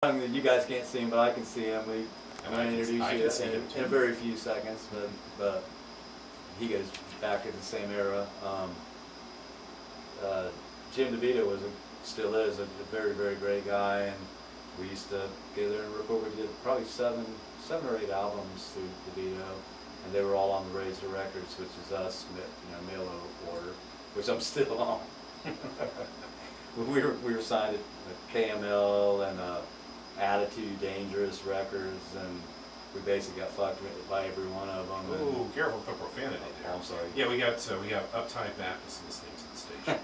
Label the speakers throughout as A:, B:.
A: You guys can't see him, but I can see him. I'm going to introduce you in a very few seconds, but he goes back in the same era. Jim DeVito still is a very, very great guy, and we used to get there and record. We did probably seven or eight albums through DeVito, and they were all on the Razor Records, which is us, mail order, which I'm still on. we were signed at KML and Attitude, Dangerous Records, and we basically got fucked by every one of them.
B: Ooh, careful with profanity there.
A: Oh, I'm sorry.
B: Yeah, we got uptight Baptists listening to the station.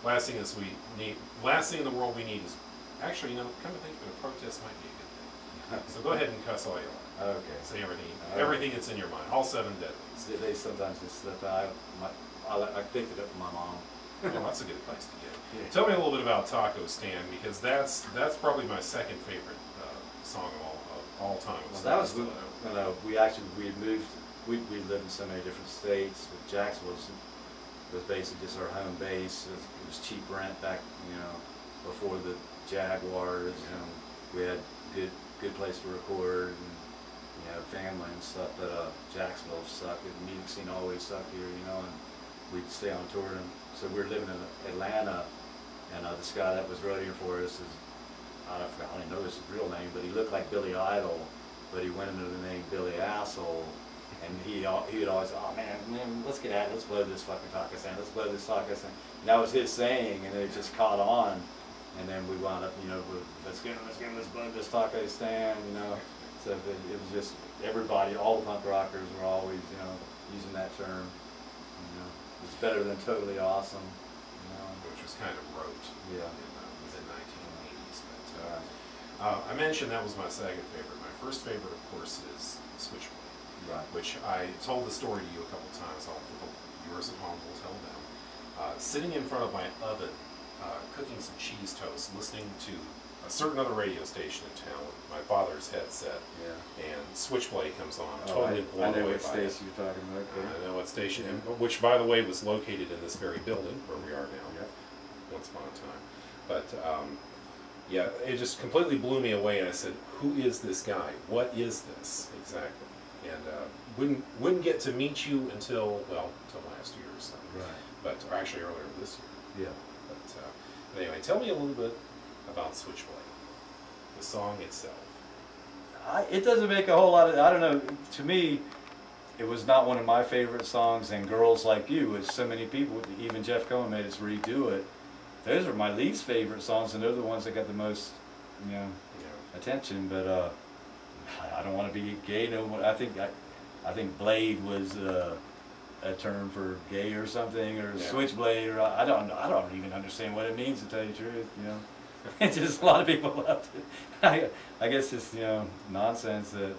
B: Last thing in the world we need is actually, come to think of it, a protest might be a good thing. So go ahead and cuss all you want.
A: Okay.
B: Say everything that's in your mind. All seven deadlies.
A: They sometimes just slip out. I picked it up from my mom.
B: Well, that's a good place to get.
A: Yeah.
B: Tell me a little bit about Taco Stand, because that's probably my second favorite song of all time.
A: Well, that was we had moved. We lived in so many different states, but Jacksonville was basically just our home base. It was cheap rent back, before the Jaguars, and we had good place to record, and family and stuff. But Jacksonville sucked. The music scene always sucked here, and we'd stay on tour. And so we were living in Atlanta, and this guy that was roadieing for us I don't even know his real name, but he looked like Billy Idol, but he went under the name Billy Asshole. And he would always, oh man, let's get at it, let's blow this fucking Taco Stand, let's blow this Taco Stand. And that was his saying, and it just caught on. And then we wound up, let's blow this Taco Stand, So it was just everybody, all the punk rockers were always, using that term. It's better than totally awesome.
B: Which was kind of rote.
A: Yeah.
B: In the 1980s. But I mentioned that was my second favorite. My first favorite, of course, is Switchblade.
A: Right.
B: Which I told the story to you a couple times. I'll yours at home will tell them. Sitting in front of my oven, cooking some cheese toast, listening to a certain other radio station in town with my father's headset, and Switchblade comes on. Totally blown away by it. I know what
A: station you're talking about.
B: I know what station, which by the way was located in this very building where we are now. Once upon a time, but yeah, it just completely blew me away. And I said, "Who is this guy? What is this exactly?" And wouldn't get to meet you until last year or so.
A: Right.
B: But or actually earlier this year.
A: Yeah.
B: But anyway, tell me a little bit about Switchblade, the song itself.
A: It doesn't make a whole lot of. I don't know. To me, it was not one of my favorite songs. And Girls Like You, with so many people, even Jeff Cohen made us redo it. Those are my least favorite songs, and they're the ones that got the most, attention. But I don't want to be gay. No, I think Blade was a term for gay or something, or Switchblade, or I don't even understand what it means, to tell you the truth. It's just a lot of people loved it. I guess it's nonsense that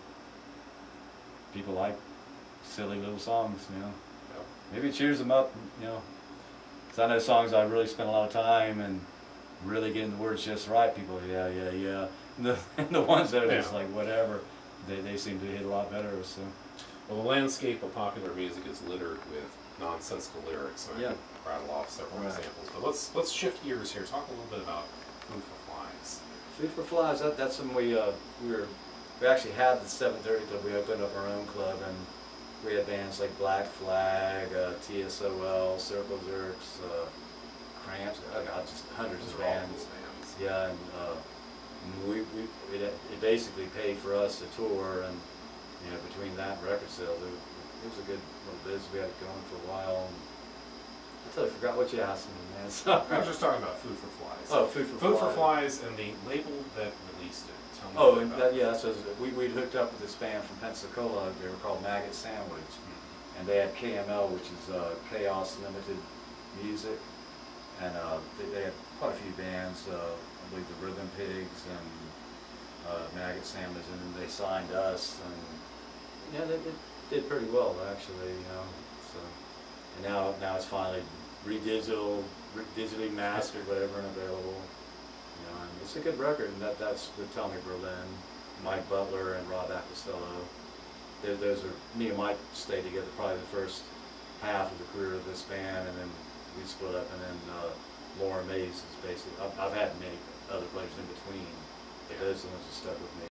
A: people like silly little songs. Maybe it cheers them up. Because I know songs I really spend a lot of time and really getting the words just right. People, yeah. And the ones that are just like whatever, they seem to hit a lot better. So.
B: Well, the landscape of popular music is littered with nonsensical lyrics. So I can rattle off several examples. But let's shift gears here. Talk a little bit about Food for Flies.
A: Food for Flies. That's when we actually had the 730 Club. We opened up our own club, and we had bands like Black Flag, TSOL, Circle Jerks, Cramps. Oh God, just hundreds of bands. Yeah, and it basically paid for us to tour, and between that and record sales, it was a good little business. We had it going for a while. And I totally forgot what you asked me, man. So,
B: I was just talking about Food for Flies.
A: Oh, Food for Flies
B: and the label that released it. Tell me
A: about that's we'd hooked up with this band from Pensacola. They were called Maggot Sandwich, and they had KML, which is Chaos Limited Music, and they had quite a few bands. I believe the Rhythm Pigs and Maggot Sandwich, and then they signed us, and they did pretty well actually. So, and now it's finally digitally mastered, whatever, and available. And it's a good record, and that's with Tommy Berlin, Mike Butler, and Rob Apostello. Those are me and Mike stayed together probably the first half of the career of this band, and then we split up. And then Laura Mays is basically. I've had many other players in between, those are the ones that stuck with me.